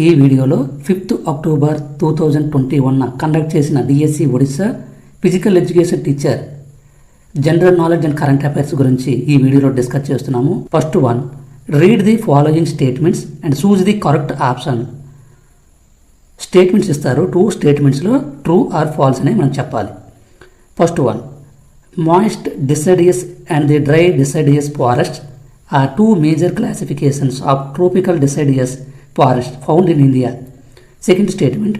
ఈ వీడియోలో 5th October 2021 conduct చేసిన DSC Odisha physical education teacher general knowledge and current affairs గురించి ఈ వీడియోలో డిస్కస్ చేస్తున్నాము. First one, read the following statements and choose the correct option. Statements ఇస్తారు, 2 స్టేట్మెంట్స్లో true or falls అని మనం చెప్పాలి. First one, moist deciduous and the dry deciduous forests are 2 major classifications of tropical deciduous forest found in India. Second statement,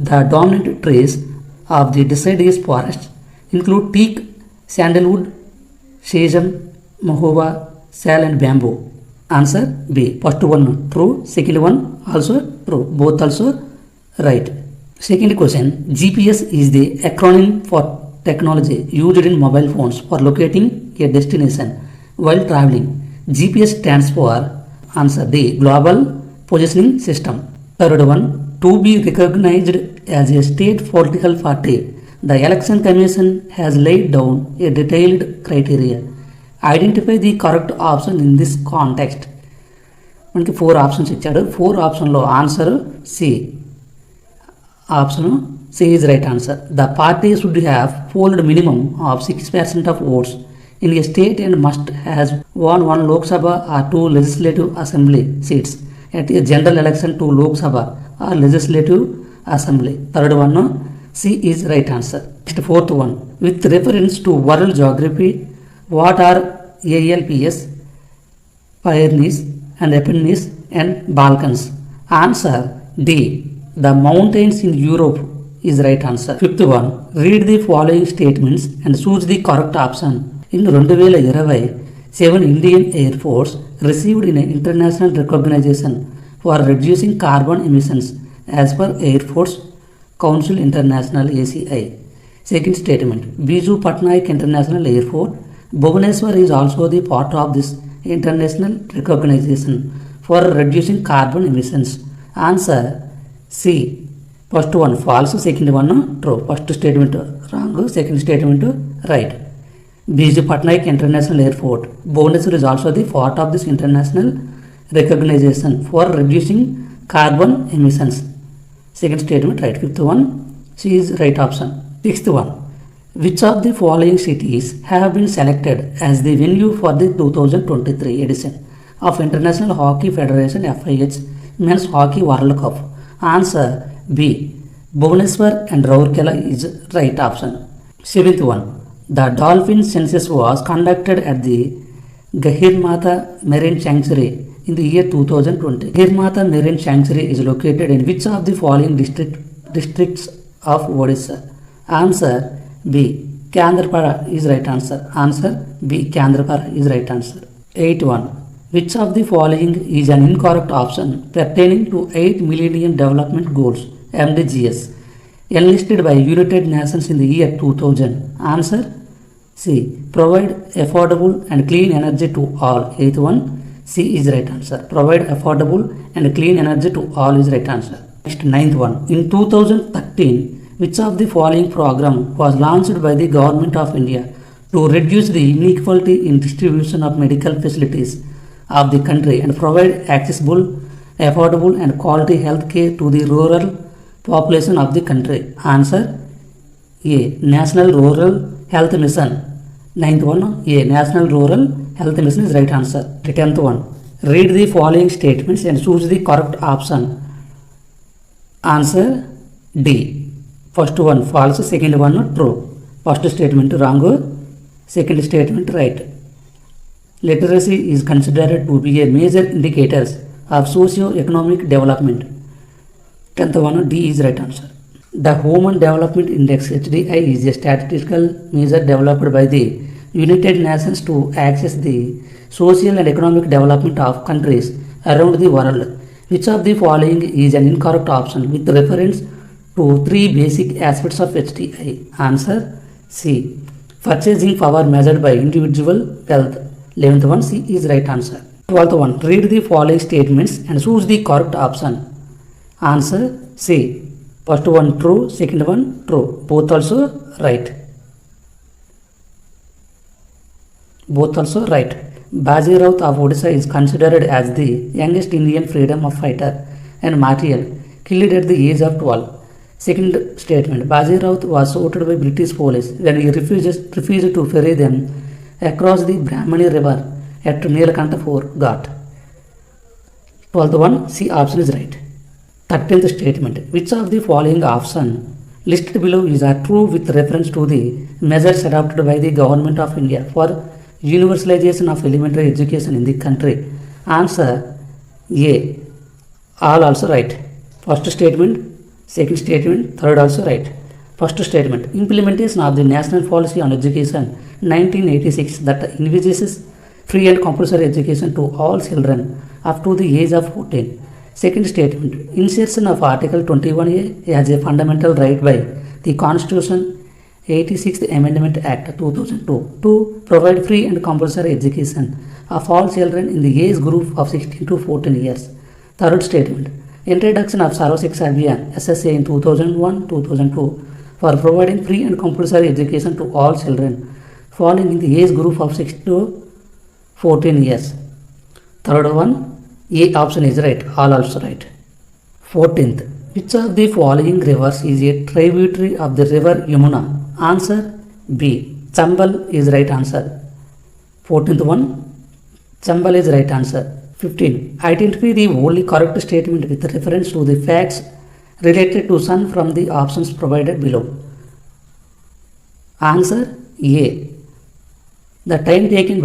the dominant trees of the deciduous forest include teak, sandalwood, sesame, mahova, sal and bamboo. Answer B. First one true, second one also true, both also right. Second question, GPS is the acronym for technology used in mobile phones for locating a destination while traveling. GPS stands for answer D. Global Positioning System. Third one, to be recognized as a state political party, the Election Commission has laid down a detailed criteria. Identify the correct option in this context. మనకి 4 options ఇచ్చాడు. 4 ఆప్షన్లో answer C. Option C is right answer. The party should have polled minimum of 6% of votes in a state and must has won 1 Lok Sabha or 2 legislative assembly seats at a general election to Lok Sabha or legislative assembly. Third one, C is right answer. Next, fourth one, with reference to world geography, what are ALPS, Pyrenees and Apennines and Balkans? Answer D. The mountains in Europe is right answer. Fifth one, read the following statements and choose the correct option. In 2020, 7 Indian Air Force received an international recognition for reducing carbon emissions as per Air Force Council International ACI. Second statement, Biju Patnaik International Airport, Bhubaneswar is also the part of this international recognition for reducing carbon emissions. Answer C. First one false, second one true. First statement wrong, second statement right. Biju Patnaik International Airport, Bhubaneswar is also the part of this international recognition for reducing carbon emissions. Second statement right. Fifth one, C is right option. Sixth one, which of the following cities have been selected as the venue for the 2023 edition of International Hockey Federation FIH Men's Hockey World Cup? Answer B. Bhubaneswar and Rourkela is right option. Seventh one, the dolphin census was conducted at the Gahirmatha Marine Sanctuary in the year 2020. Gahirmatha Marine Sanctuary is located in which of the following districts of Odisha? Answer B. Kendrapada is right answer. Answer B. Kendrapada is right answer. 8-1. Which of the following is an incorrect option pertaining to 8 Millennium Development Goals MDGs enlisted by United Nations in the year 2000? Answer C. Provide affordable and clean energy to all. 8th one, C is right answer. Provide affordable and clean energy to all is right answer. Next, 9th one. In 2013, which of the following program was launched by the Government of India to reduce the inequality in distribution of medical facilities of the country and provide accessible, affordable and quality health care to the rural population of the country? Answer A. National Rural Health Mission. 9th one, A. National Rural Health Mission is right answer. 10th one, read the following statements and choose the correct option. Answer D. First one false, second one true. First statement wrong, second statement right. Literacy is considered to be a major indicator of socio-economic development. 10th one, D is right answer. The Human Development Index HDI is a statistical measure developed by the United Nations to assess the social and economic development of countries around the world. Which of the following is an incorrect option with reference to 3 basic aspects of HDI? Answer C. Purchasing power measured by individual wealth. 11th one, C is right answer. 12th one, read the following statements and choose the correct option. Answer C. First one true, second one true, both also right. Both also right. Baji Raut of Odisha is considered as the youngest Indian freedom fighter and martial, killed at the age of 12. Second statement, Baji Raut was shot by British police when he refused to ferry them across the Brahmani river at Neelakanta Fort Ghat. 12th one, C option is right. 13th statement, which of the following option listed below is true with reference to the measures adopted by the Government of India for universalization of elementary education in the country? Answer A, all also right. First statement, second statement, third also right. First statement, implementation of the National Policy on Education 1986 that envisages free and compulsory education to all children up to the age of 14. Second statement, insertion of Article 21A as a fundamental right by the Constitution 86th Amendment Act 2002 to provide free and compulsory education of all children in the age group of 16 to 14 years. Third statement, introduction of Sarva Shiksha Abhiyan SSA in 2001-2002 for providing free and compulsory education to all children falling in the age group of 6 to 14 years. Third one, A option is right, all also right. 14th, which of the following rivers is a tributary of the river Yamuna? Answer B, Chambal is right answer. 14th one, Chambal is right answer. 15. Identify the only correct statement with reference to the facts related to sun from the options provided below. Answer A. The time taken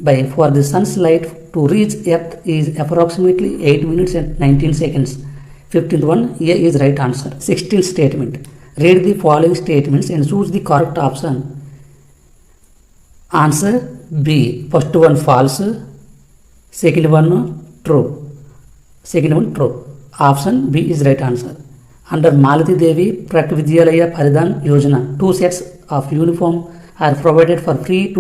by for the sun's light to reach Earth is approximately 8 minutes and 19 seconds. 15th one, A is right answer. 16th statement. Read the following statements and choose the correct option. Answer B. First one false. Second one true. Second one true. Option B is right answer. Under Malati Devi Prakvidyalaya Paridhan Yojana, 2 sets of uniform are provided for free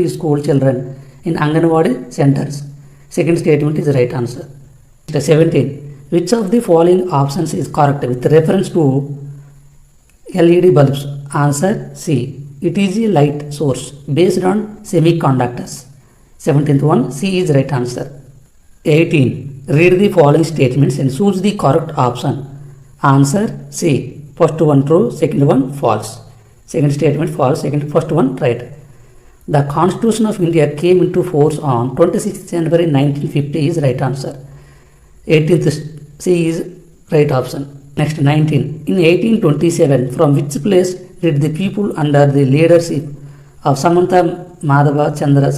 school children in Anganwadi centers. Second statement is right answer. 17. Which of the following options is correct with reference to LED bulbs? Answer C. It is a light source based on semiconductors. 17th one, C is right answer. 18. Read the following statements and choose the correct option. Answer C. First one true, second one false. Second statement false, first one right. The Constitution of India came into force on 26th January 1950 is right answer. 18th C is right option. Next 19. In 1827, from which place did the people under the leadership of Samanta Madhava Chandra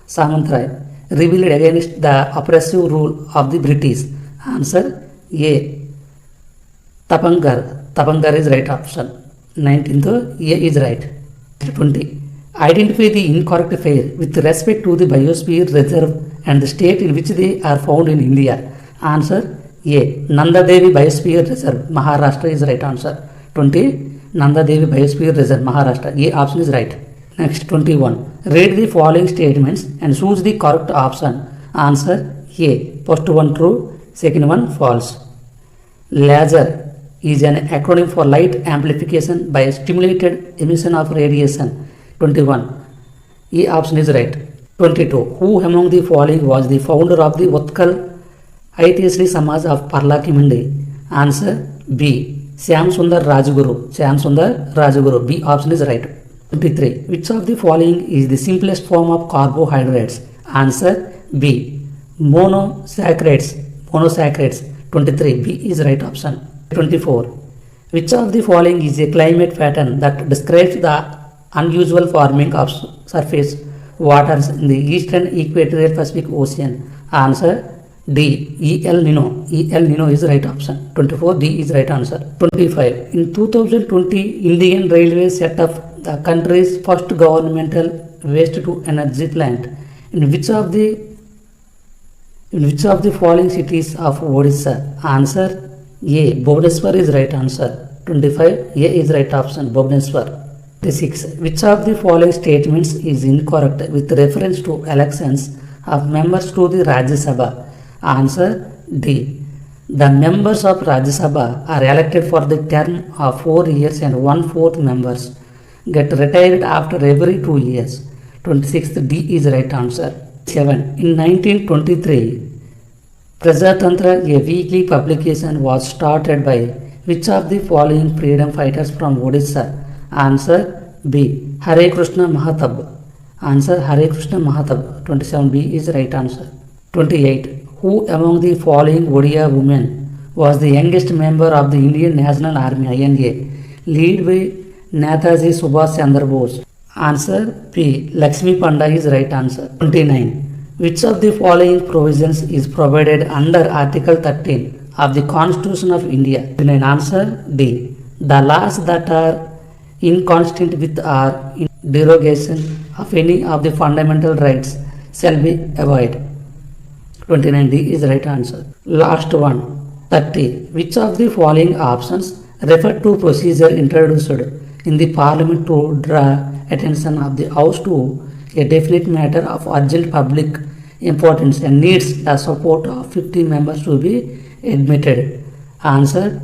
Samantrai rebelled against the oppressive rule of the British? Answer A. Tapangar. Tapangar is right option. 19th A is right. 20. Identify the incorrect pair with respect to the biosphere reserve and the state in which they are found in India. Answer A. Nanda Devi Biosphere Reserve, Maharashtra is right answer. 20. Nanda Devi Biosphere Reserve, Maharashtra. A option is right. Next 21. Read the following statements and choose the correct option. Answer A. First one true, second one false. Laser is an acronym for light amplification by stimulated emission of radiation. 21. A option is right. 22. Who among the following was the founder of the Utkal Aitiyasri Samaj of Parlakimindi? Answer B. Syam Sundar Rajguru. Syam Sundar Rajguru. B option is right. 23. Which of the following is the simplest form of carbohydrates? Answer B. Monosaccharides. Monosaccharides. 23. B is right option. 24. Which of the following is a climate pattern that describes the unusual forming of surface waters in the eastern equatorial Pacific Ocean? Answer D. El Nino. El Nino is right option. 24. D is right answer. 25. In 2020, Indian Railways set up the country's first governmental waste to energy plant. In which of the following cities of Odisha? Answer A. Bhubaneswar is right answer. 25. A is right option. Bhubaneswar. 26. Which of the following statements is incorrect with reference to elections of members to the Rajya Sabha? Answer D. The members of Rajya Sabha are elected for the term of 4 years and 1/4 members get retired after every 2 years. 26th D is right answer. 7. In 1923, Prajatantra, a weekly publication, was started by which of the following freedom fighters from Odisha? Answer B. Hare Krishna Mahatab. Answer Hare Krishna Mahatab. 27B is right answer. 28. Who among the following Odia women was the youngest member of the Indian National Army INA, lead by Netaji Subhash Chandra Bose? Answer P. Lakshmi Panda is right answer. 29. Which of the following provisions is provided under Article 13 of the Constitution of India? 29. Answer D. The laws that are inconsistent with or in derogation of any of the fundamental rights shall be avoided. 29D is right answer. Last one. 30. Which of the following options refer to procedure introduced in the Parliament to draw attention of the House to a definite matter of urgent public importance and needs the support of 15 members to be admitted? Answer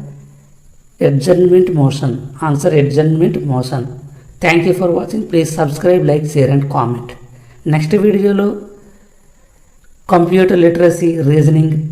adjournment motion. Answer adjournment motion. Thank you for watching. Please subscribe, like, share and comment. Next video lo computer literacy reasoning